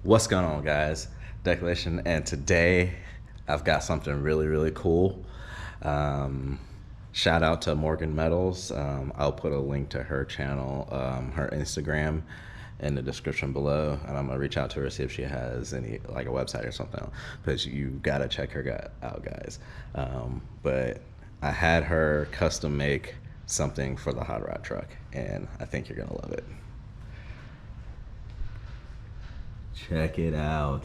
What's going on, guys? Decelation, and today I've got something really cool. Shout out to Morgan Metals. I'll put a link to her channel, her Instagram, in the description below, and I'm gonna reach out to her, see if she has any, like, a website or something, because you gotta check her out, guys. But I had her custom make something for the hot rod truck, and I think you're gonna love it. Check it out.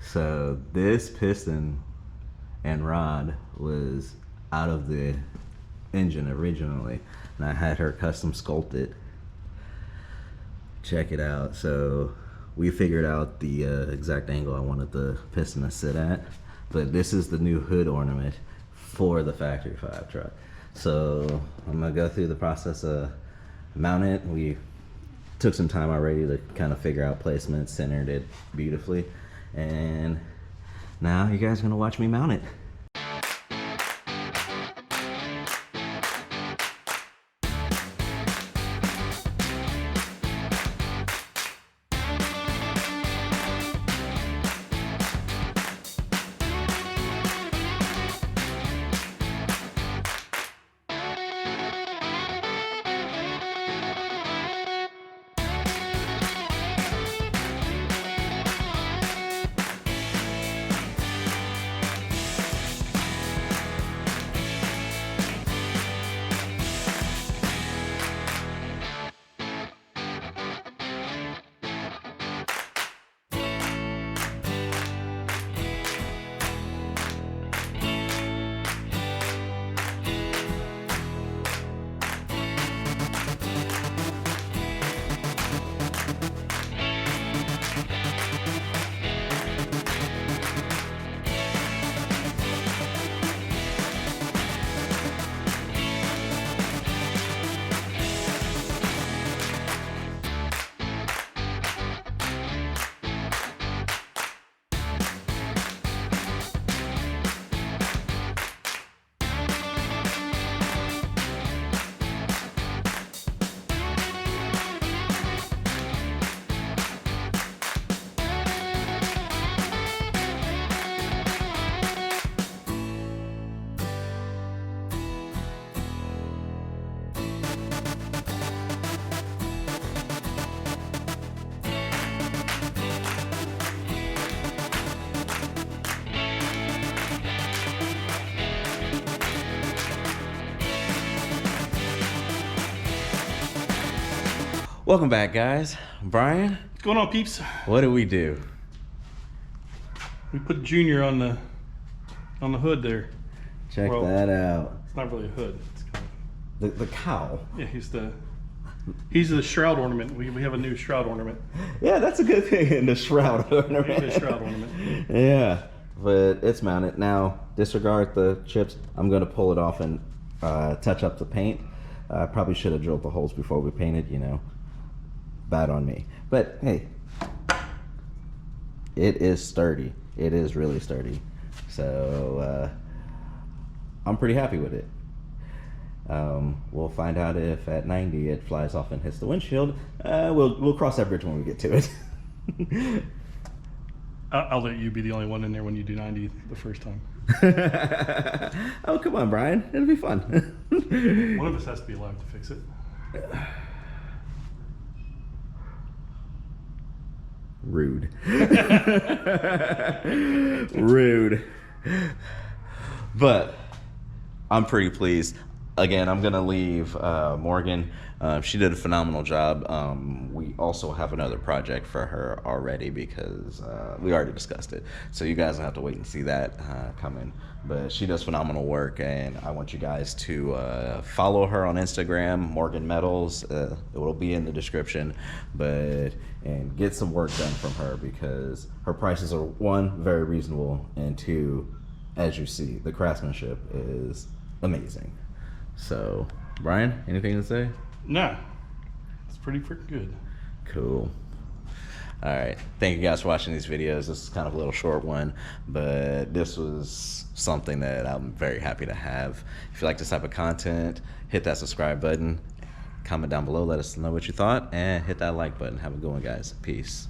So this piston and rod was out of the engine originally, and I had her custom sculpt it. Check it out. So we figured out the exact angle I wanted the piston to sit at, but this is the new hood ornament for the Factory 5 truck. So I'm gonna go through the process of mounting it. We took some time already to kind of figure out placement, centered it beautifully, and now you guys are gonna watch me mount it. Welcome back, guys. Brian, What's going on, peeps? what did we do? We put Junior on the hood there. Check Well, that out. It's not really a hood. It's kind of, The cowl. yeah, he's the shroud ornament. We have a new shroud ornament. Yeah, that's a good thing in the shroud ornament. He's a shroud ornament. Yeah, but it's mounted. Now, disregard the chips. I'm going to pull it off and touch up the paint. I probably should have drilled the holes before we painted, you know. Bad on me. But, hey, it is sturdy. It is really sturdy. So, I'm pretty happy with it. We'll find out if at 90 it flies off and hits the windshield. We'll cross that bridge when we get to it. I'll let you be the only one in there when you do 90 the first time. Oh, come on, Brian. It'll be fun. One of us has to be alive to fix it. Rude. Rude. But I'm pretty pleased. Again, I'm gonna leave Morgan. She did a phenomenal job. We also have another project for her already because we already discussed it. So you guys will have to wait and see that coming. But she does phenomenal work, and I want you guys to follow her on Instagram, Morgan Metals. It will be in the description. And get some work done from her because her prices are, one, very reasonable, and two, as you see, the craftsmanship is amazing. So, Brian, anything to say? Nah, it's pretty freaking good. Cool. All right. Thank you guys for watching these videos. This is kind of a little short one, but this was something that I'm very happy to have. If you like this type of content, hit that subscribe button. Comment down below. Let us know what you thought, and hit that like button. Have a good one, guys. Peace.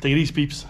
Take it easy, peeps.